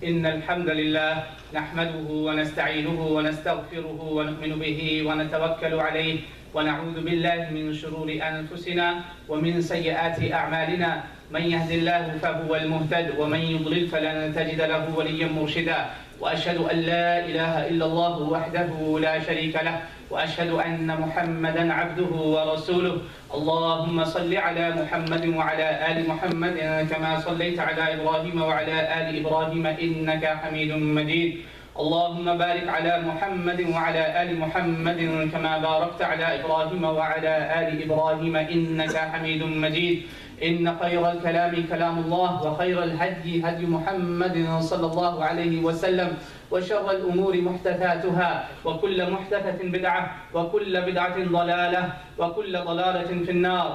إن الحمد لله نحمده ونستعينه ونستغفره ونؤمن به ونتوكل عليه ونعوذ بالله من شرور أنفسنا ومن سيئات أعمالنا من يهد الله فهو المهتد ومن يضلل فلن تجد له وليا مرشدا وأشهد أن لا إله إلا الله وحده لا شريك له وأشهد أن محمدا عبده ورسوله اللهم صل على محمد وعلى آل محمد كما صليت على إبراهيم وعلى آل إبراهيم إنك حميد مجيد اللهم بارك على محمد وعلى آل محمد كما باركت على إبراهيم وعلى آل إبراهيم إنك حميد مجيد إن خير الكلام كلام الله وخير الهدي هدي محمد صلى الله عليه وسلم وشر الأمور محدثاتها وكل محدثة بدعة وكل بدعة ضلالة وكل ضلالة في النار.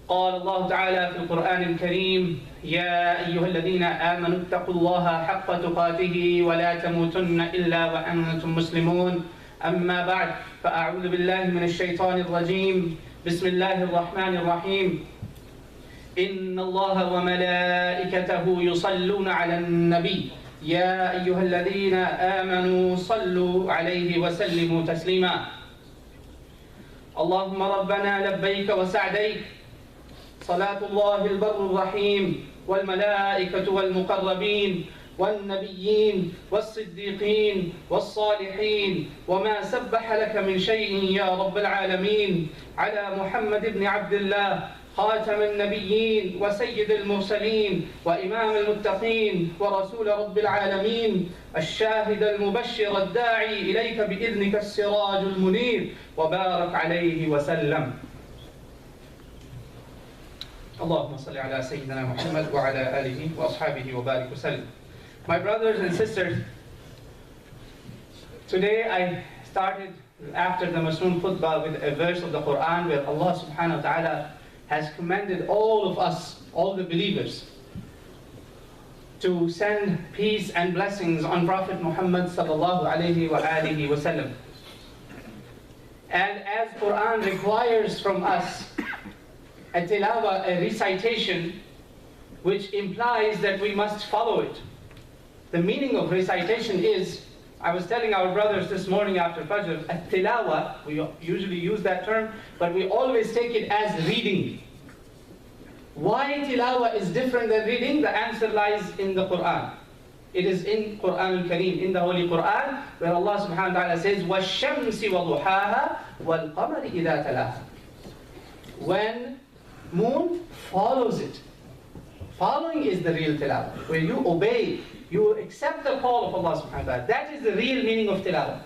قال الله تعالى في القرآن الكريم يا أيها الذين آمنوا اتقوا الله حق تقاته ولا تموتن إلا وأنتم مسلمون. أما بعد فأعوذ بالله من الشيطان الرجيم. بسم الله الرحمن الرحيم. إن الله وملائكته يصلون على النبي يا أيها الذين آمنوا صلوا عليه وسلموا تسليما. اللهم ربنا لبيك وسعديك صلاة الله البر الرحيم والملائكة والمقربين والنبيين والصديقين والصالحين وما سبح لك من شيء يا رب العالمين على محمد بن عبد الله خاتم النبيين وسيد المرسلين وإمام المتقين ورسول رب العالمين الشاهد المبشر الداعي إليك بإذنك السراج المنير وبارك عليه وسلم. اللهم صل على سيدنا محمد وعلى آله وأصحابه وبارك وسلم. My brothers and sisters, today I started after the Masnoon Khutbah with a verse of the Quran where Allah subhanahu wa ta'ala has commanded all of us, all the believers, to send peace and blessings on Prophet Muhammad sallallahu alayhi wa alihi wa sallam. And as Quran requires from us a tilawa, a recitation, which implies that we must follow it. The meaning of recitation is, I was telling our brothers this morning after Fajr, a tilawa, we usually use that term, but we always take it as reading. Why tilawa is different than reading? The answer lies in the Quran. It is in Quran al-Kareem, in the Holy Quran, where Allah subhanahu wa ta'ala says, وَالشَّمْسِ وَضُحَاهَا وَالْقَمَرِ إِذَا تَلَاهَا. When moon follows it. Following is the real tilawa, where you obey, you accept the call of Allah subhanahu wa ta'ala. That is the real meaning of tilawa.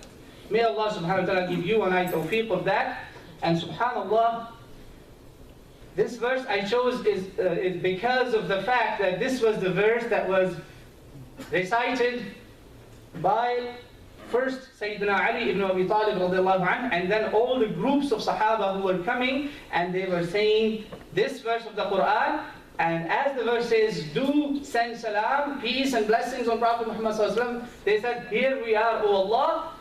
May Allah subhanahu wa ta'ala give you and I tawfiq of that. And subhanallah, this verse I chose is because of the fact that this was the verse that was recited by first Sayyidina Ali ibn Abi Talib radiallahu anh, and then all the groups of Sahaba who were coming and they were saying this verse of the Quran. And as the verse says, do send salam, peace and blessings on Prophet Muhammad sallallahu alaihi wasallam, they said, here we are, O Allah,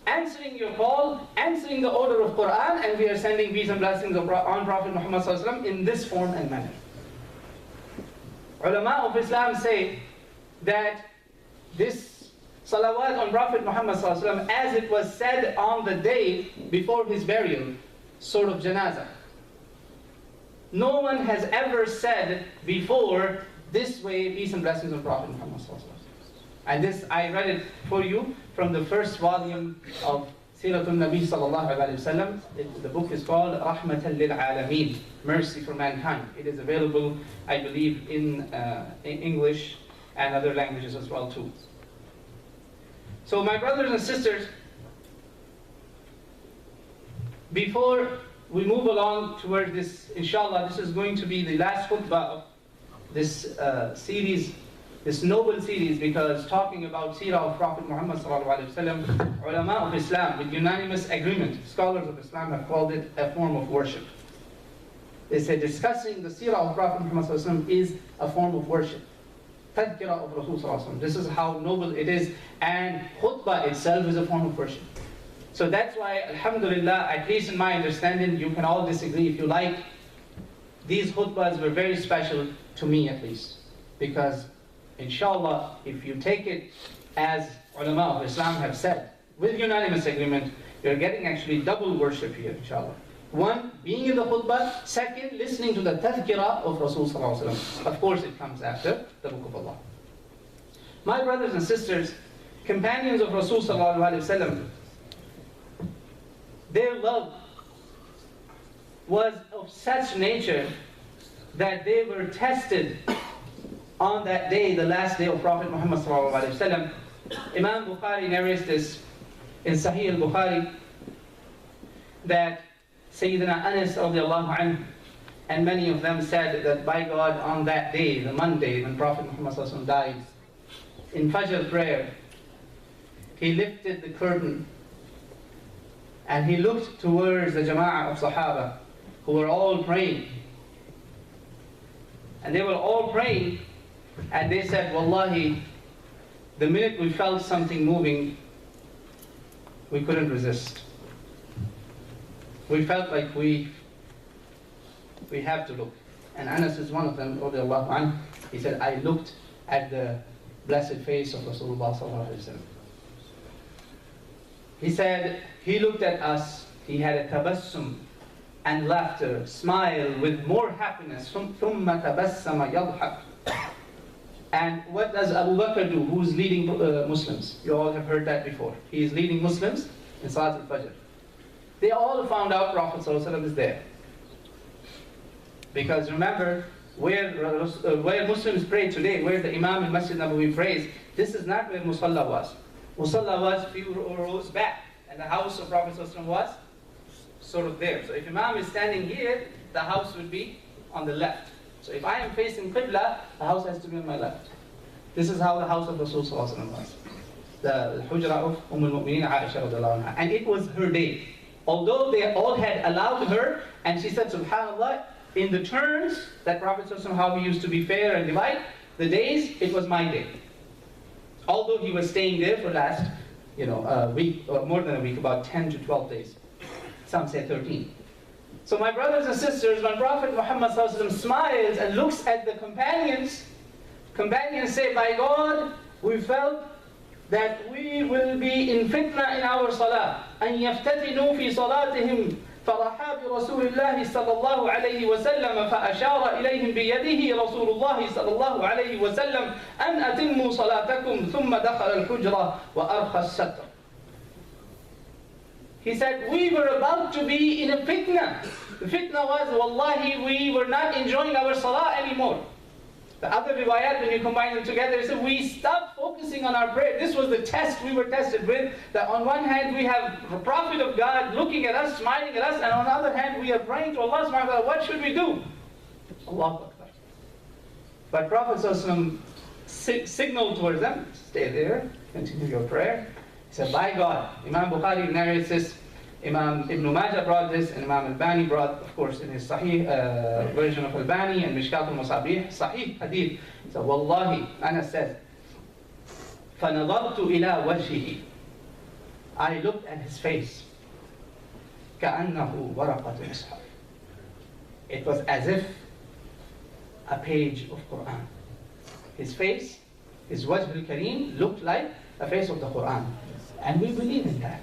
answering your call, answering the order of Quran, and we are sending peace and blessings on Prophet Muhammad sallallahu alaihi wasallam in this form and manner. Ulama of Islam say that this salawat on Prophet Muhammad sallallahu alaihi wasallam, as it was said on the day before his burial, sort of janazah, no one has ever said before this way, peace and blessings on Prophet Muhammad sallallahu alaihi wasallam. And this, I read it for you from the first volume of Siratul Nabi sallallahu alaihi wasallam. The book is called Rahmatan lil Alameen, Mercy for Mankind. It is available, I believe, in English and other languages as well too. So my brothers and sisters, before we move along toward this, inshallah, this is going to be the last khutbah of this series, this noble series, because talking about seerah of Prophet Muhammad sallallahu alaihi wasallam, ulama of Islam, with unanimous agreement, scholars of Islam have called it a form of worship. They say discussing the seerah of Prophet Muhammad sallallahu alaihi wasallam is a form of worship. Tadhkirah of Rasul sallallahu alaihi wasallam. This is how noble it is, and khutbah itself is a form of worship. So that's why, alhamdulillah, at least in my understanding, you can all disagree if you like. These khutbahs were very special to me, at least, because inshallah, if you take it as ulama of Islam have said, with unanimous agreement, you're getting actually double worship here, inshallah. One, being in the khutbah. Second, listening to the tadhkirah of Rasul sallallahu alaihi wasallam. Of course, it comes after the book of Allah. My brothers and sisters, companions of Rasul sallallahu alaihi wasallam, their love was of such nature that they were tested on that day, the last day of Prophet Muhammad sallallahu alaihi wasallam. Imam Bukhari narrates this in Sahih al-Bukhari that Sayyidina Anas radiallahu anhu and many of them said that by God, on that day, the Monday when Prophet Muhammad sallallahu alaihi wasallam died, in Fajr prayer, he lifted the curtain and he looked towards the Jama'ah of Sahaba who were all praying. And they were all praying and they said, Wallahi, the minute we felt something moving, we couldn't resist. We felt like we have to look. And Anas is one of them, radiallahu anhu. He said, I looked at the blessed face of Rasulullah sallallahu alaihi wasallam. He said, he looked at us, he had a tabassum and laughter, smile with more happiness. ثُمَّ تَبَسَّمَ يَضْحَكُ. And what does Abu Bakr do, who's leading Muslims? You all have heard that before. He is leading Muslims in Salat al-Fajr. They all found out Prophet ﷺ is there. Because remember, where Muslims pray today, where the Imam in Masjid Nabawi prays, this is not where Musalla was. Musalla was a few rows back, and the house of Prophet ﷺ was sort of there. So if Imam is standing here, the house would be on the left. So if I am facing Qibla, the house has to be on my left. This is how the house of Rasul ﷺ was. The Hujra of al-Mu'mineen Aisha radiallahu anha. And it was her day. Although they all had allowed her, and she said, subhanAllah, in the turns that Prophet ﷺ, how he used to be fair and divide the days, it was my day. Although he was staying there for last, a week, or more than a week, about 10 to 12 days. Some say 13. So my brothers and sisters, when Prophet Muhammad ﷺ smiles and looks at the companions say, by God, we felt that we will be in fitna in our salah. أن يفتتنوا في صلاتهم فرحى برسول الله صلى الله عليه وسلم فأشار إليهم بيده رسول الله صلى الله عليه وسلم أن أتموا صلاتكم ثم دخل الحجرة وأرخى الستر. He said, we were about to be in a fitna. The fitna was, wallahi, we were not enjoying our salah anymore. The other riwayat, when you combine them together, it said, we stopped focusing on our prayer. This was the test we were tested with. That on one hand, we have the Prophet of God looking at us, smiling at us, and on the other hand, we are praying to Allah subhanahu wa ta'ala, what should we do? Allahu Akbar. But Prophet signaled towards them, stay there, continue your prayer. He said, by God, Imam Bukhari narrates this, Imam Ibn Majah brought this, and Imam Al-Bani brought, of course, in his Sahih version of Al-Bani and Mishkat al-Masabih, Sahih Hadith. So, Wallahi, Anas says, فَنَظَرْتُ إِلَى وَجْهِهِ. I looked at his face. كَأَنَّهُ وَرَقَةُ الْإِصْحَافِ. It was as if a page of Quran. His face, his Wajh al-Kareem, looked like a face of the Quran. And we believe in that.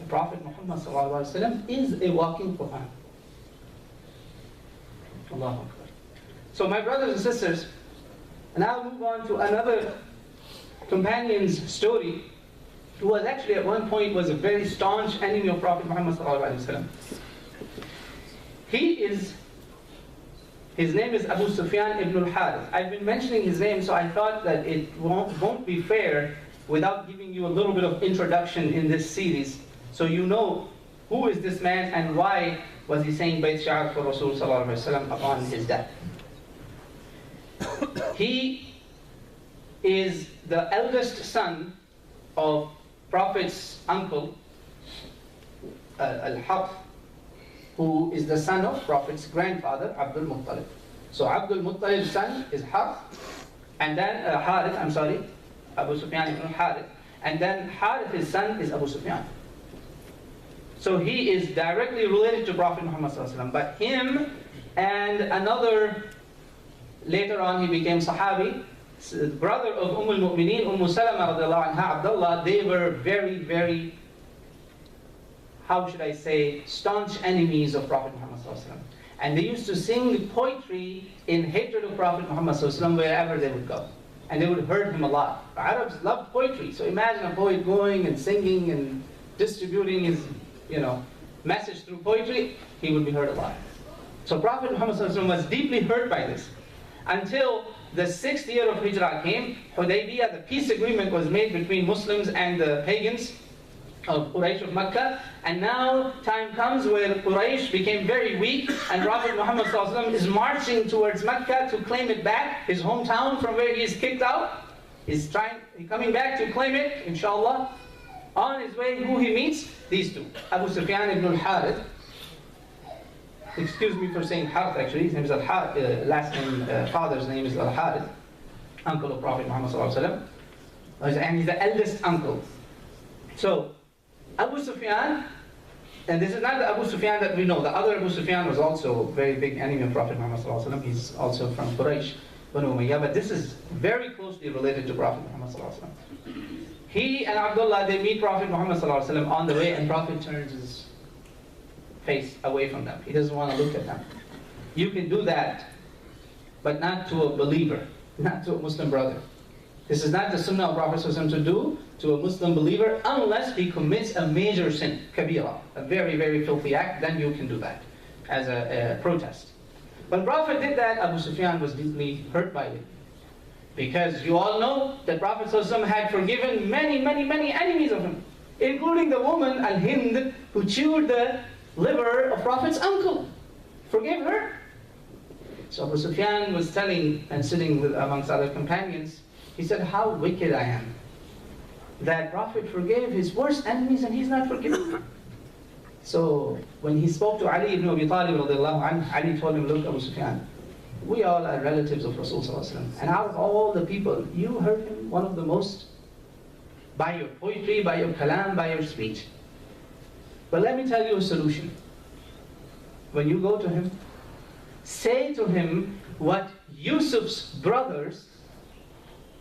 The Prophet Muhammad ﷺ is a walking Quran. Allahu Akbar. So my brothers and sisters, now move on to another companion's story who was actually at one point was a very staunch enemy of Prophet Muhammad ﷺ. His name is Abu Sufyan ibn al-Harith. I've been mentioning his name, so I thought that it won't be fair without giving you a little bit of introduction in this series, so you know who is this man and why was he saying Bayt Sha'ar for Rasul sallallahu alaihi wasallam upon his death. He is the eldest son of Prophet's uncle, Al-Harith, who is the son of Prophet's grandfather, Abdul Muttalib. So Abdul Muttalib's son is Harith, and then Abu Sufyan ibn Harith, and then Harith, his son, is Abu Sufyan. So he is directly related to Prophet Muhammad ﷺ. But him and another, later on he became Sahabi, brother of al-Mu'mineen, Salama radiallahu anha, Abdullah, they were very, very, how should I say, staunch enemies of Prophet Muhammad sallallahu alaihi wasallam. And they used to sing poetry in hatred of Prophet Muhammad sallallahu alaihi wasallam wherever they would go. And they would hurt him a lot. Arabs loved poetry, so imagine a poet going and singing and distributing his, message through poetry, he would be hurt a lot. So Prophet Muhammad sallallahu alaihi wasallam was deeply hurt by this. Until the 6th year of Hijrah came, Hudaybiyah, the peace agreement was made between Muslims and the pagans of Quraysh of Mecca, and now time comes where Quraysh became very weak, and Prophet Muhammad ﷺ is marching towards Mecca to claim it back, his hometown from where he is kicked out. He's coming back to claim it, inshallah. On his way, who he meets? These two, Abu Sufyan ibn al-Harith. Excuse me for saying Harith, actually. His name is al-Harith, last name, father's name is al-Harith, uncle of Prophet Muhammad ﷺ, and he's the eldest uncle. So Abu Sufyan, and this is not the Abu Sufyan that we know. The other Abu Sufyan was also a very big enemy of Prophet Muhammad ﷺ. He's also from Quraysh, Banu Umayyah, but this is very closely related to Prophet Muhammad ﷺ. He and Abdullah, they meet Prophet Muhammad ﷺ on the way, and Prophet turns his face away from them. He doesn't want to look at them. You can do that, but not to a believer, not to a Muslim brother. This is not the sunnah of Prophet ﷺ to do to a Muslim believer unless he commits a major sin, kabira, a very, very filthy act, then you can do that as a protest. When Prophet did that, Abu Sufyan was deeply hurt by it. Because you all know that Prophet ﷺ had forgiven many, many, many enemies of him, including the woman, Al-Hind, who chewed the liver of Prophet's uncle. Forgive her. So Abu Sufyan was telling and sitting with amongst other companions, he said, how wicked I am that Prophet forgave his worst enemies and he's not forgiven. So when he spoke to Ali ibn Abi Talib radiallahu anhu, Ali told him, look, Abu Sufyan, we all are relatives of Rasul sallallahu alaihi wasallam, and out of all the people, you hurt him one of the most by your poetry, by your kalam, by your speech. But let me tell you a solution. When you go to him, say to him what Yusuf's brothers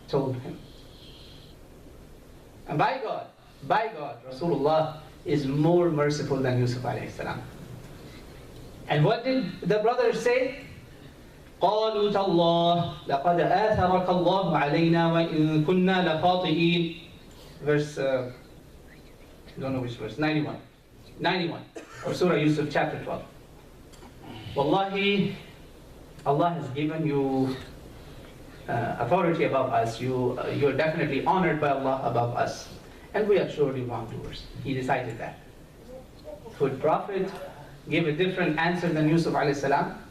told him. And by God, Rasulullah is more merciful than Yusuf alayhi salam. And what did the brothers say? قالوا تالله لقد آثرك الله علينا وإن كنا لخاطئين. Verse, I don't know which verse, 91 of Surah Yusuf, chapter 12. Wallahi, Allah has given you authority above us. You're definitely honored by Allah above us, and we are surely wrongdoers. He decided that. Could Prophet give a different answer than Yusuf alayhi salam?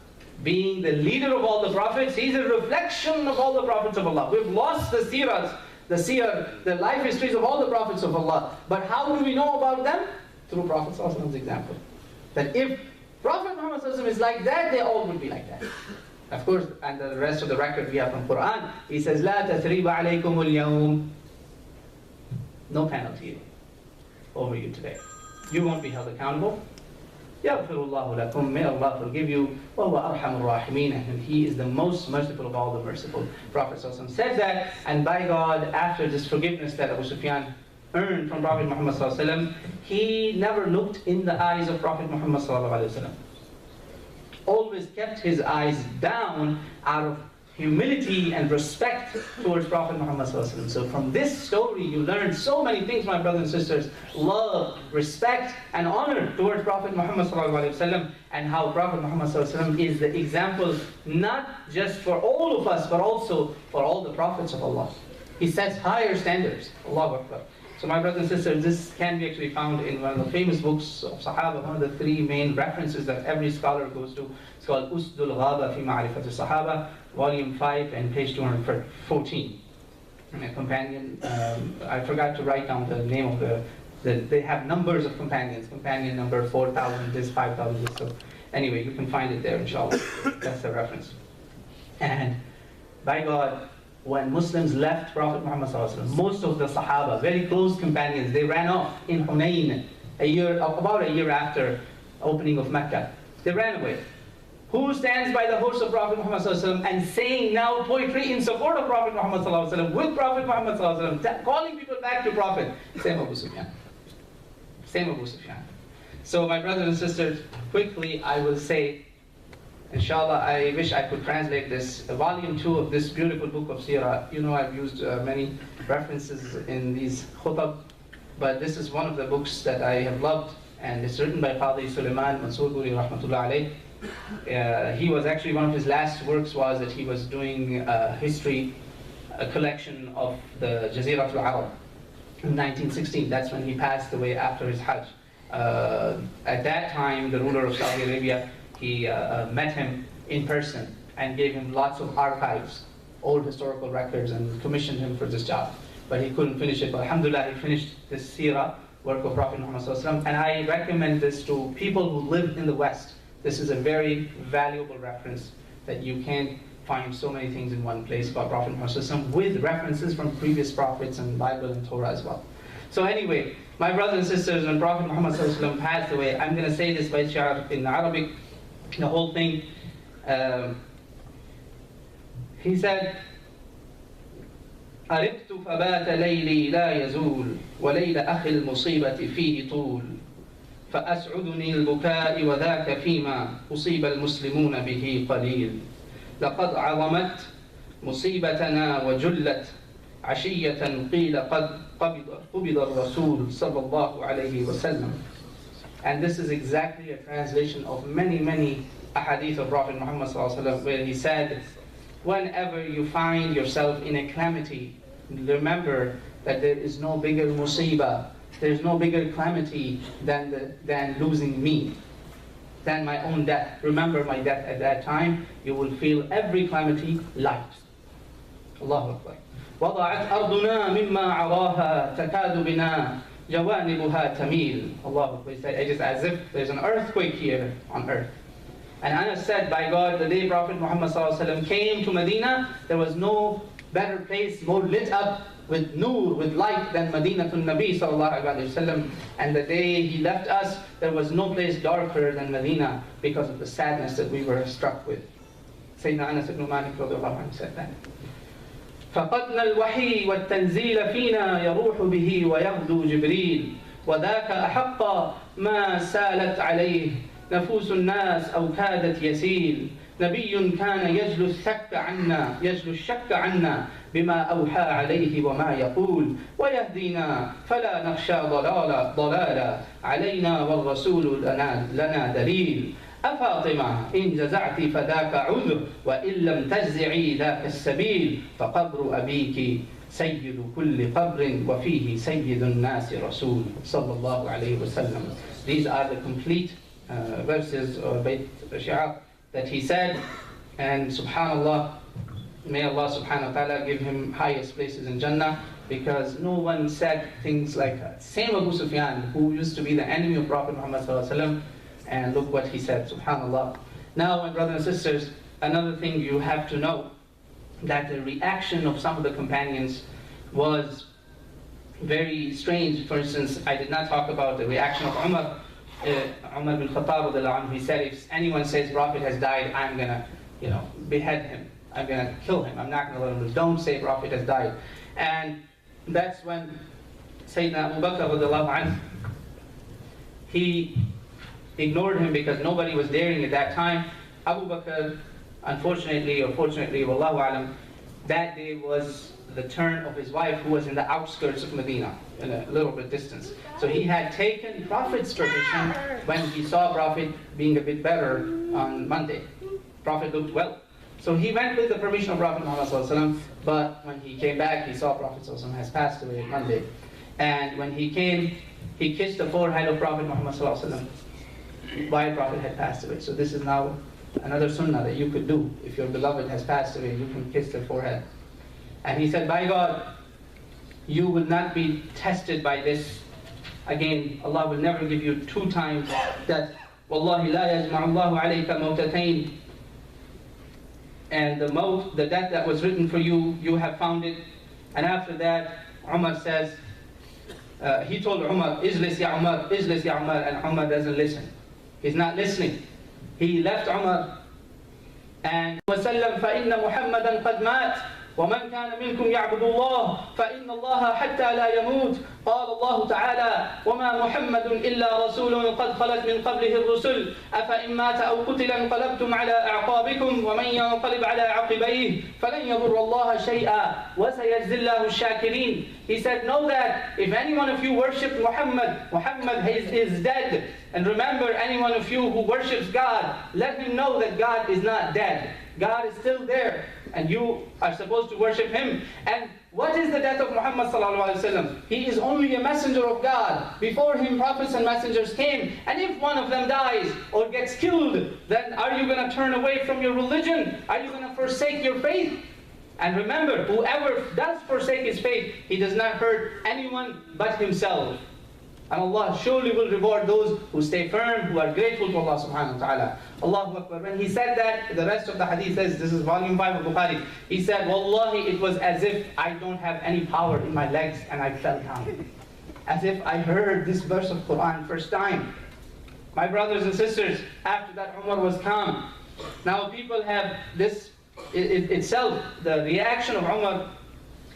Being the leader of all the prophets, he's a reflection of all the prophets of Allah. We've lost the seerahs, the life histories of all the prophets of Allah. But how do we know about them? Through Prophet ﷺ's example. That if Prophet Muhammad ﷺ is like that, they all would be like that. Of course, and the rest of the record we have from Quran, he says, لا تثريب عليكم اليوم. No penalty over you today. You won't be held accountable. يغفر الله لكم. May Allah forgive you. وهو أرحم الراحمين. And He is the most merciful of all the merciful. Prophet ﷺ said that, and by God, after this forgiveness that Abu Sufyan earned from Prophet Muhammad ﷺ, he never looked in the eyes of Prophet Muhammad ﷺ. Always kept his eyes down out of humility and respect towards Prophet Muhammad ﷺ. So from this story you learn so many things, my brothers and sisters. Love, respect, and honor towards Prophet Muhammad ﷺ, and how Prophet Muhammad ﷺ is the example not just for all of us, but also for all the prophets of Allah. He sets higher standards. Allahu Akbar. So my brothers and sisters, this can be actually found in one of the famous books of Sahaba, one of the three main references that every scholar goes to. It's called Usdul Ghaba fi Ma'rifat al-Sahaba, volume 5 and page 214. And a companion, I forgot to write down the name of they have numbers of companions. Companion number 4,000, this 5,000, this. So anyway, you can find it there, inshallah. That's the reference. And by God, when Muslims left Prophet Muhammad ﷺ, most of the Sahaba, very close companions, they ran off in Hunayn, about a year after opening of Mecca. They ran away. Who stands by the horse of Prophet Muhammad ﷺ and saying now poetry in support of Prophet Muhammad ﷺ, with Prophet Muhammad ﷺ, calling people back to Prophet? Same Abu Sufyan. Same Abu Sufyan. So my brothers and sisters, quickly I will say, inshallah, I wish I could translate this, volume 2 of this beautiful book of Seerah. You know, I've used many references in these khutbah, but this is one of the books that I have loved, and it's written by Qadi Sulaiman Mansoor Puri rahmatullah alayh. He was actually, one of his last works was that he was doing history, a collection of the Jaziratul Arab in 1916. That's when he passed away after his Hajj. At that time, the ruler of Saudi Arabia, he met him in person and gave him lots of archives, old historical records, and commissioned him for this job. But he couldn't finish it. But alhamdulillah, he finished this seerah, work of Prophet Muhammad ﷺ, and I recommend this to people who live in the West. This is a very valuable reference that you can't find so many things in one place about Prophet Muhammad ﷺ, with references from previous prophets and Bible and Torah as well. So anyway, my brothers and sisters, when Prophet Muhammad ﷺ passed away, I'm going to say this by shi'r in Arabic, the whole thing. He said, أرقت فبات ليلي لا يزول وليل أخي المصيبة فيه طول فأسعدني البكاء وذاك فيما أصيب المسلمون به قليل لقد عظمت مصيبتنا وجلت عشية قيل قد قبض الرسول صلى الله عليه وسلم. And this is exactly a translation of many ahadith of Prophet Muhammad ﷺ, where he said, whenever you find yourself in a calamity, remember that there is no bigger musibah, there's no bigger calamity than losing me, than my own death. Remember my death at that time, you will feel every calamity light. Allahu Akbar. وضعت أرضنا مما عراها تكاد بنا جوانبها تميل. Allahu Akbar. It is as if there's an earthquake here on earth. And Anas said, by God, the day Prophet Muhammad ﷺ came to Medina, there was no better place, more lit up with nur, with light than Madinatul Nabi ﷺ. And the day he left us, there was no place darker than Medina because of the sadness that we were struck with. Sayyidina Anas ibn Malik said that. فقدنا الوحي والتنزيل فينا يروح به ويغدو جبريل وذاك أحق ما سالت عليه نفوس الناس أو كادت يسيل نبي كان يجلو الشك عنا بما أوحى عليه وما يقول ويهدينا فلا نخشى ضلالا علينا والرسول لنا دليل أفاطمة إن جزعت فذاك عذر وإن لم تجزعي ذاك السبيل فقبر أبيك سيد كل قبر وفيه سيد الناس رسول صلى الله عليه وسلم. These are the complete verses or Bayt Shi'ar that he said, and subhanallah, may Allah subhanahu wa ta'ala give him highest places in Jannah, because no one said things like that. Same Abu Sufyan, who used to be the enemy of Prophet Muhammad sallallahu alaihi wasallam, and look what he said, subhanallah. Now, my brothers and sisters, another thing you have to know, that the reaction of some of the companions was very strange. For instance, I did not talk about the reaction of Umar. Umar bin Khattab, he said, if anyone says Prophet has died, I'm going to, behead him. I'm going to kill him. I'm not going to let him live. Don't say Prophet has died. And that's when Sayyidina Abu Bakr, he ignored him because nobody was daring at that time. Abu Bakr, unfortunately or fortunately, wallahu alam, that day was the turn of his wife, who was in the outskirts of Medina, in a little bit distance. So he had taken Prophet's tradition when he saw Prophet being a bit better on Monday. Prophet looked well. So he went with the permission of Prophet Muhammad ﷺ, but when he came back, he saw Prophet ﷺ has passed away on Monday. And when he came, he kissed the forehead of Prophet Muhammad ﷺ while Prophet had passed away. So this is now another sunnah that you could do. If your beloved has passed away, you can kiss the forehead. And he said, by God, you will not be tested by this. Again, Allah will never give you 2 times that. Wallahi la yajma'ullahu alayka mawtatayn. And the death that was written for you, you have found it. And after that, Umar says, he told Umar, Ijlis ya Umar, Ijlis ya Umar, and Umar doesn't listen. He's not listening. He left Umar And وسلم فإن محمدا قد مات ومن كان منكم يعبد الله فإن الله حتى لا يموت قال الله تعالى وما محمد إلا رسول قد خلت من قبله الرسل أفإن مات أو قتل انقلبتم على أعقابكم ومن ينقلب على عقبيه فلن يضر الله شيئا وسيجزي الله الشاكرين. He said, know that if any one of you worship Muhammad is dead. And remember, any one of you who worships God, let him know that God is not dead. God is still there, and you are supposed to worship Him. And what is the death of Muhammad sallallahu alaihi wasallam? He is only a messenger of God. Before him, prophets and messengers came. And if one of them dies or gets killed, then are you going to turn away from your religion? Are you going to forsake your faith? And remember, whoever does forsake his faith, he does not hurt anyone but himself. And Allah surely will reward those who stay firm, who are grateful to Allah subhanahu wa ta'ala. Allahu Akbar. When he said that, the rest of the hadith says, this is volume 5 of Bukhari, he said, Wallahi, it was as if I don't have any power in my legs and I fell down. As if I heard this verse of Quran first time. My brothers and sisters, after that Umar was calm. Now people have this, itself, the reaction of Umar,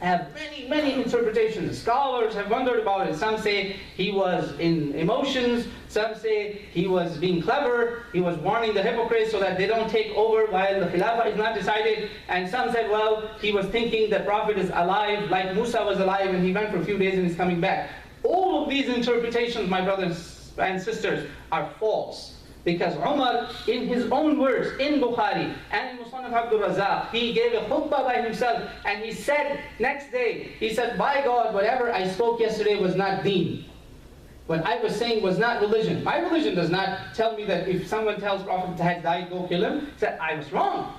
have many interpretations. Scholars have wondered about it. Some say he was in emotions. Some say he was being clever. He was warning the hypocrites so that they don't take over while the Khilafah is not decided. And some said, well, he was thinking the Prophet is alive, like Musa was alive and he went for a few days and is coming back. All of these interpretations, my brothers and sisters, are false. Because Umar, in his own words, in Bukhari and in Musannaf Abdul Razak, he gave a khutbah by himself and he said, next day, he said, by God, whatever I spoke yesterday was not deen. What I was saying was not religion. My religion does not tell me that if someone tells Prophet has died, go kill him. He said, I was wrong.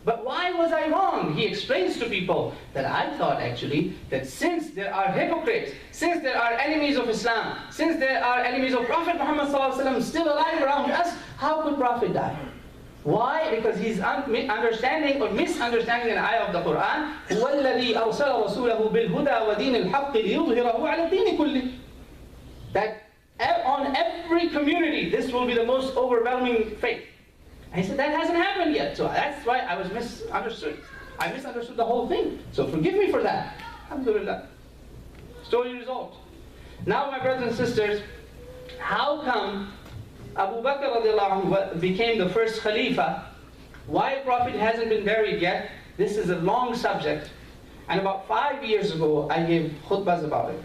But why was I wrong? He explains to people that I thought actually that since there are hypocrites, since there are enemies of Islam, since there are enemies of Prophet Muhammad ﷺ still alive around us, how could Prophet die? Why? Because he's understanding or misunderstanding an ayah of the Quran. هُوَ الَّذِي أَرْسَلَ رَسُولَهُ بِالْهُدَى وَدِينِ الْحَقِّ لِيُظْهِرَهُ عَلَى الدِّينِ كُلِّهِ. That on every community, this will be the most overwhelming faith. And he said, that hasn't happened yet. So that's why I was misunderstood. I misunderstood the whole thing. So forgive me for that. Alhamdulillah. Story resolved. Now, my brothers and sisters, how come Abu Bakr radiallahu anhu became the first Khalifa? Why Prophet hasn't been buried yet? This is a long subject. And about 5 years ago, I gave khutbas about it.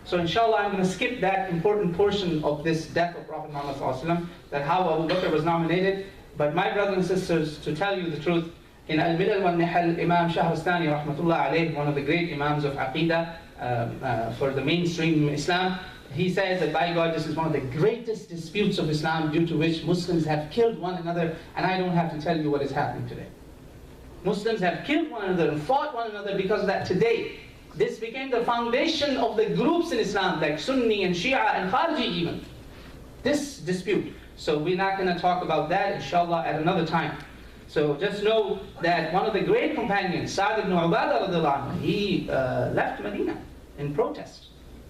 So inshallah, I'm going to skip that important portion of this death of Prophet Muhammad sallallahu alaihi wasallam, that how Abu Bakr was nominated. But my brothers and sisters, to tell you the truth, in Al-Milal wal-Nihal, Imam Shahrastani rahmatullah alayh, one of the great imams of Aqidah for the mainstream Islam, he says that by God, this is one of the greatest disputes of Islam due to which Muslims have killed one another, and I don't have to tell you what is happening today. Muslims have killed one another and fought one another because of that today. This became the foundation of the groups in Islam, like Sunni and Shia and Khariji even. This dispute. So we're not going to talk about that, inshallah, at another time. So just know that one of the great companions, Sa'd ibn Ubadah radiallahu anhu, he left Medina in protest.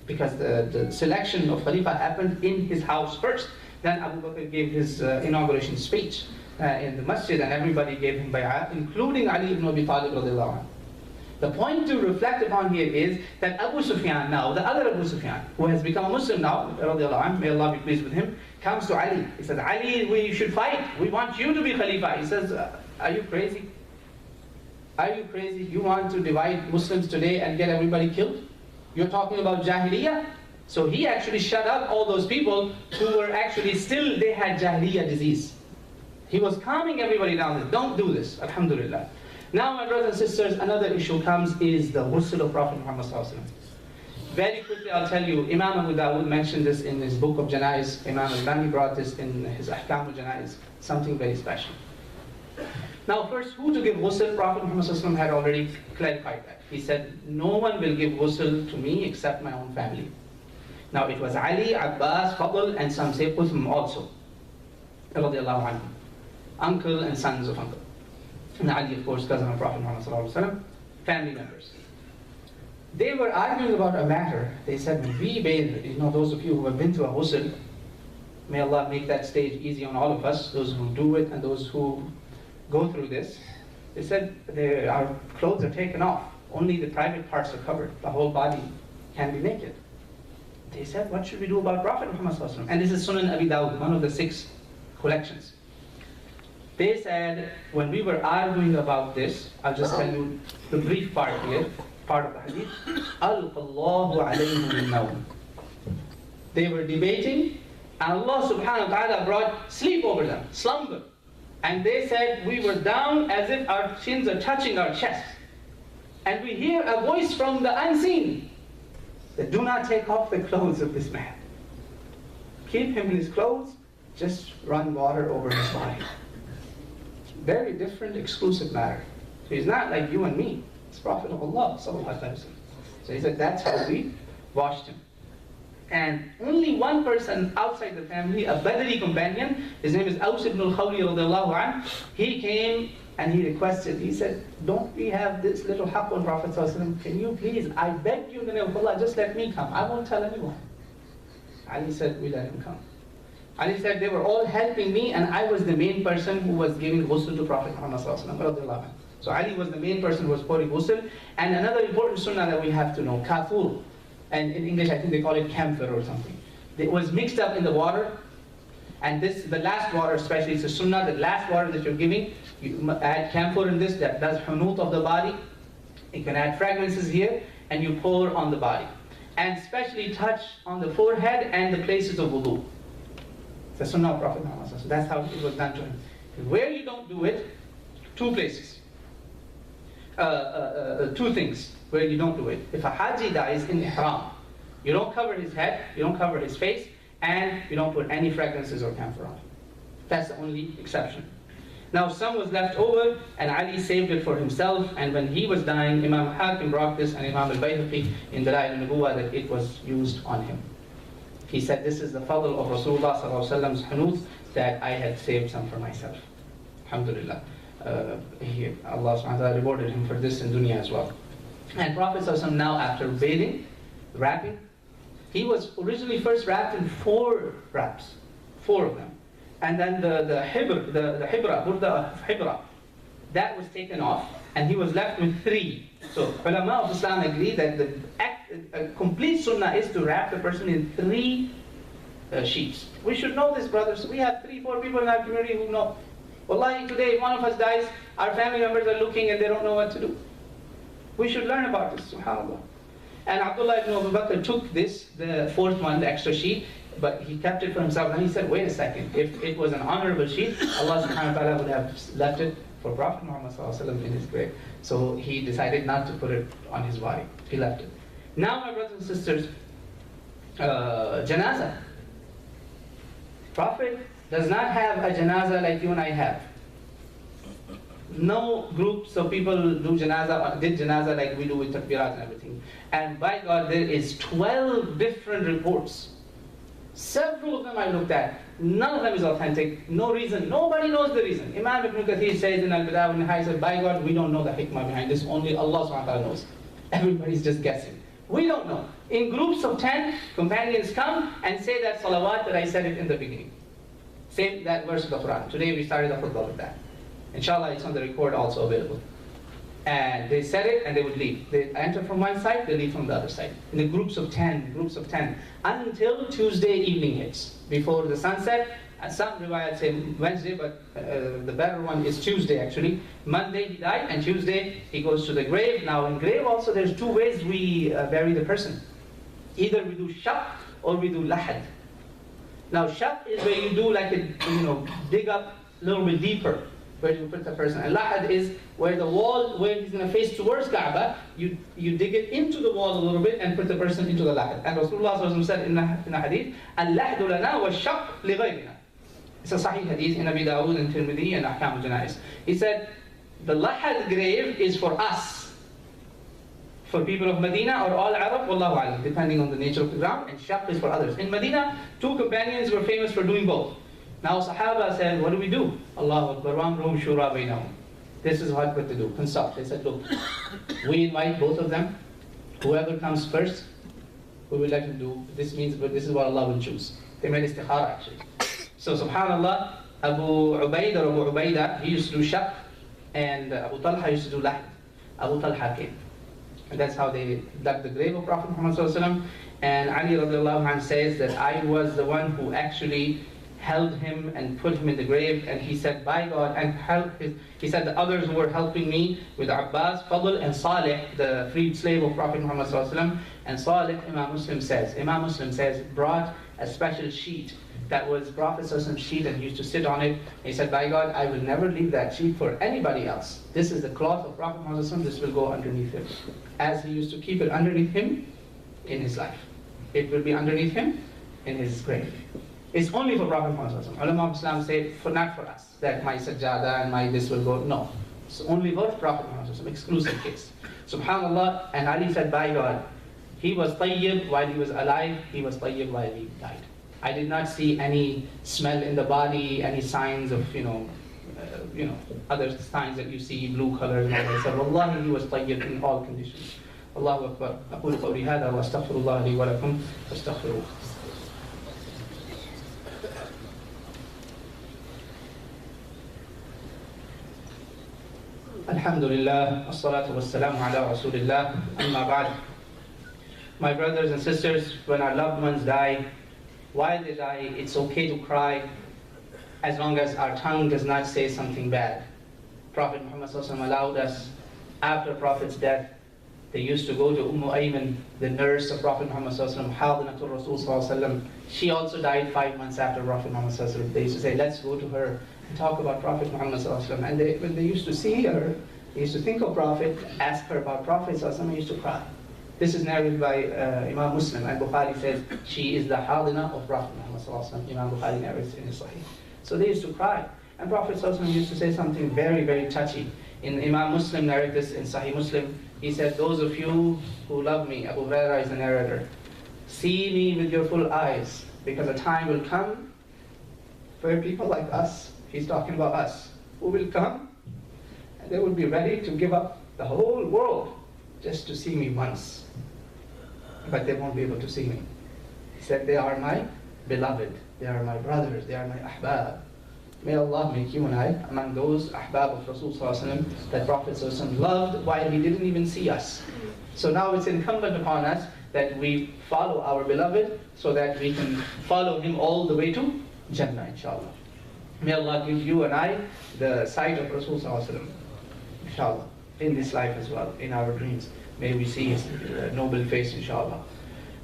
Because the selection of Khalifa happened in his house first. Then Abu Bakr gave his inauguration speech in the masjid, and everybody gave him bay'ah, including Ali ibn Abi Talib radiallahu anhu. The point to reflect upon here is that Abu Sufyan now, the other Abu Sufyan, who has become a Muslim now, radiallahu anhu, may Allah be pleased with him, comes to Ali. He says, Ali, we should fight. We want you to be Khalifa. He says, are you crazy? Are you crazy? You want to divide Muslims today and get everybody killed? You're talking about Jahiliyyah? So he actually shut up all those people who were actually still, they had Jahiliyyah disease. He was calming everybody down. Don't do this. Alhamdulillah. Now, my brothers and sisters, another issue comes is the ghusl of Prophet Muhammad sallallahu alaihi wasallam. Very quickly, I'll tell you, Imam Abu Dawud mentioned this in his book of Janaiz. Imam Al-Bani brought this in his Ahkam al-Janaiz. Something very special. Now, first, who to give ghusl? Prophet Muhammad sallallahu alaihi wasallam had already clarified that. He said, no one will give ghusl to me except my own family. Now, it was Ali, Abbas, Fadl, and some say Quthum also. Radiallahu anhu. Uncle and sons of uncle. And Ali, of course, cousin of Prophet Muhammad sallallahu alaihi wasallam, family members. They were arguing about a matter. They said, when we bathe, those of you who have been to a ghusl, may Allah make that stage easy on all of us, those who do it and those who go through this. They said, our clothes are taken off. Only the private parts are covered. The whole body can be naked. They said, what should we do about Prophet Muhammad sallallahu alaihi wasallam? And this is Sunan Abi Dawud, one of the 6 collections. They said, when we were arguing about this, I'll just tell you the brief part here, part of the hadith. Alqallahu alayhim al-nawm. They were debating, and Allah subhanahu wa ta'ala brought sleep over them, slumber. And they said, we were down as if our chins are touching our chest. And we hear a voice from the unseen that do not take off the clothes of this man. Keep him in his clothes, just run water over his body. Very different, exclusive matter. So he's not like you and me. It's Prophet of Allah sallallahu alaihi wasallam. So he said, that's how we washed him. And only one person outside the family, a Badri companion, his name is Aus ibn al-Khawli radiallahu anh, he came and he requested, he said, don't we have this little haqq on Prophet sallallahu alaihi wasallam? Can you please, I beg you in the name of Allah, just let me come. I won't tell anyone. Ali said, we let him come. Ali said, they were all helping me and I was the main person who was giving ghusl to Prophet Muhammad sallallahu alaihi wasallam radiallahu anh. So Ali was the main person who was pouring ghusl. And another important sunnah that we have to know, kafur. And in English, I think they call it camphor or something. It was mixed up in the water. And this, the last water especially, it's a sunnah, the last water that you're giving, you add camphor in this, that does hunut of the body. You can add fragrances here, and you pour on the body. And especially touch on the forehead and the places of wudu. It's a sunnah of Prophet Muhammad. So that's how it was done to him. Where you don't do it, 2 places. 2 things where you don't do it. If a Haji dies in ihram, you don't cover his head, you don't cover his face, and you don't put any fragrances or camphor on. That's the only exception. Now some was left over, and Ali saved it for himself, and when he was dying, Imam Hakim brought this, and Imam al-Bayhaqi in Dalail al-Nubuwah, that it was used on him. He said, this is the fadl of Rasulullah sallallahu alaihi wasallam's hunut, that I had saved some for myself. Alhamdulillah. Allah subhanahu wa ta'ala rewarded him for this in dunya as well. And Prophet sallallahu alaihi wasallam, now after bathing, wrapping, he was originally first wrapped in 4 wraps, 4 of them. And then the hibra, burda of hibra, that was taken off, and he was left with 3. So ulama of Islam agree that the complete sunnah is to wrap the person in 3 sheets. We should know this, brothers. We have 3-4 people in our community who know. Wallahi, today if one of us dies, our family members are looking and they don't know what to do. We should learn about this, subhanAllah. And Abdullah ibn Abu Bakr took this, the 4th one, the extra sheet, but he kept it for himself. And he said, wait a second, if it was an honorable sheet, Allah subhanahu wa ta'ala would have left it for Prophet Muhammad sallallahu alaihi wasallam in his grave. So he decided not to put it on his body. He left it. Now, my brothers and sisters, janazah. Prophet does not have a janazah like you and I have. No groups of people do janazah, did janazah like we do with takbirat and everything. And by God, there is 12 different reports. Several of them I looked at. None of them is authentic. No reason. Nobody knows the reason. Imam Ibn Kathir says in Al-Bidayah wa Nihaya, said, by God, we don't know the hikmah behind this. Only Allah subhanahu wa ta'ala knows. Everybody's just guessing. We don't know. In groups of 10, companions come and say that salawat that I said it in the beginning. Say that verse of the Quran. Today we started the khutbah with that. Inshallah, it's on the record also available. And they said it and they would leave. They enter from one side, they leave from the other side. In the groups of 10, until Tuesday evening hits. Before the sunset, and some riwayat say Wednesday, but the better one is Tuesday actually. Monday he died, and Tuesday he goes to the grave. Now in grave also there's 2 ways we bury the person. Either we do shaq or we do lahad. Now shaq is where you do like dig up a little bit deeper, where you put the person. And lahad is where the wall, where he's going to face towards Kaaba, you dig it into the wall a little bit and put the person into the lahad. And Rasulullah said in a hadith, al-lahdu lana wa shaq li ghayrina. It's a sahih hadith in Abi Dawud and Tirmidhi and Ahkam al-Janais. He said, the lahad grave is for us, for people of Medina or all Arab, wallahu alam, depending on the nature of the ground, and shaq is for others. In Medina, 2 companions were famous for doing both. Now Sahaba said, what do we do? Allahu Akbar, wamruhum shura bainahum. This is what to do, consult. They said, look, we invite both of them. Whoever comes first, we will let him do. This means, but this is what Allah will choose. They made istikhara actually. So subhanAllah, Abu Ubaid or Abu Ubaidah, he used to do shaq, and Abu Talha used to do lahd. Abu Talha came. And that's how they dug the grave of Prophet Muhammad sallallahu alaihi wasallam. And Ali radiallahu anhu says that I was the one who actually held him and put him in the grave, and he said, by God, and he said the others who were helping me with Abbas, Fadl, and Salih, the freed slave of Prophet Muhammad sallallahu alaihi wasallam. And Salih, Imam Muslim says, brought a special sheet that was Prophet sallallahu alaihi wasallam's sheet, and he used to sit on it. He said, by God, I will never leave that sheet for anybody else. This is the cloth of Prophet Muhammad sallallahu alaihi wasallam, this will go underneath him. As he used to keep it underneath him in his life. It will be underneath him in his grave. It's only for Prophet Muhammad sallallahu alaihi wasallam. Ulama of Islam say, not for us, that my sajjada and my this will go. No. It's only for Prophet Muhammad sallallahu alaihi wasallam, exclusive case. Subhanallah, and Ali said, by God, he was tayyib while he was alive, he was tayyib while he died. I did not see any smell in the body, any signs of, other signs that you see, blue color and all that. So, wallahi, he was tayyib in all conditions. Allahu Akbar. أقول قولي هذا وأستغفر الله لي ولكم فاستغفروه. Alhamdulillah, as-salatu was-salamu ala rasulillah, amma ba'd. My brothers and sisters, when our loved ones die, while they die, it's okay to cry as long as our tongue does not say something bad. Prophet Muhammad sallallahu alaihi wasallam allowed us, after Prophet's death, they used to go to Ayman, the nurse of Prophet Muhammad sallallahu alaihi wasallam, Hadinatul Rasul sallallahu alaihi wasallam. She also died 5 months after Prophet Muhammad sallallahu alaihi wasallam. They used to say, let's go to her and talk about Prophet Muhammad sallallahu alaihi wasallam. And when they used to see her, they used to think of Prophet, ask her about Prophet sallallahu alaihi wasallam, they used to cry. This is narrated by Imam Muslim, and Bukhari says, she is the Hadina of Prophet Muhammad sallallahu alaihi wasallam. Imam Bukhari narrates in his Sahih. So they used to cry. And Prophet sallallahu alaihi wasallam used to say something very, very touchy. In Imam Muslim narrates this in Sahih Muslim. He said, those of you who love me, Abu Hurairah is the narrator, see me with your full eyes, because a time will come where people like us, he's talking about us, who will come and they will be ready to give up the whole world just to see me once. But they won't be able to see me. He said, they are my beloved, they are my brothers, they are my ahbab. May Allah make you and I among those ahbab of Rasul sallallahu alaihi wasallam that Prophet sallallahu alaihi wasallam loved while he didn't even see us. So now it's incumbent upon us that we follow our beloved so that we can follow him all the way to Jannah, inshallah. May Allah give you and I the sight of Rasul sallallahu alaihi wasallam, inshallah, in this life as well, in our dreams. May we see his noble face, inshallah.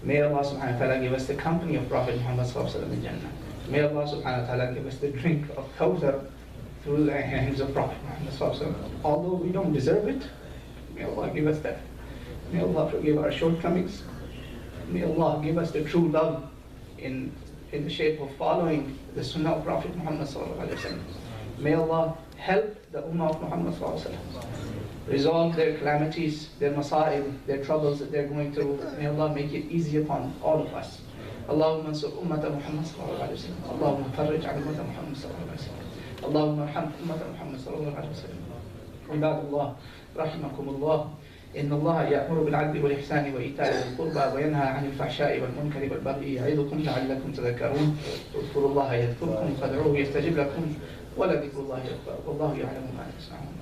May Allah subhanahu wa ta'ala give us the company of Prophet Muhammad sallallahu alaihi wasallam in Jannah. May Allah subhanahu wa ta'ala give us the drink of Kawthar through the hands of Prophet Muhammad sallallahu alaihi wasallam. Although we don't deserve it, may Allah give us that. May Allah forgive our shortcomings. May Allah give us the true love in the shape of following the Sunnah of Prophet Muhammad sallallahu alaihi wasallam. May Allah help the Ummah of Muhammad sallallahu alaihi wasallam resolve their calamities, their masa'ib, their troubles that they're going through. May Allah make it easy upon all of us. اللهم انصر أمة محمد صلى الله عليه وسلم. اللهم فرج عن أمة محمد صلى الله عليه وسلم. اللهم ارحم أمة محمد صلى الله عليه وسلم. عباد الله رحمكم الله. إن الله يأمر بالعدل والإحسان وإيتاء ذي القربى وينهى عن الفحشاء والمنكر والبغي يعظكم لعلكم تذكرون. اذكروا الله يذكركم فادعوه يستجب لكم ولذكر الله أكبر والله يعلم ما تصنعون.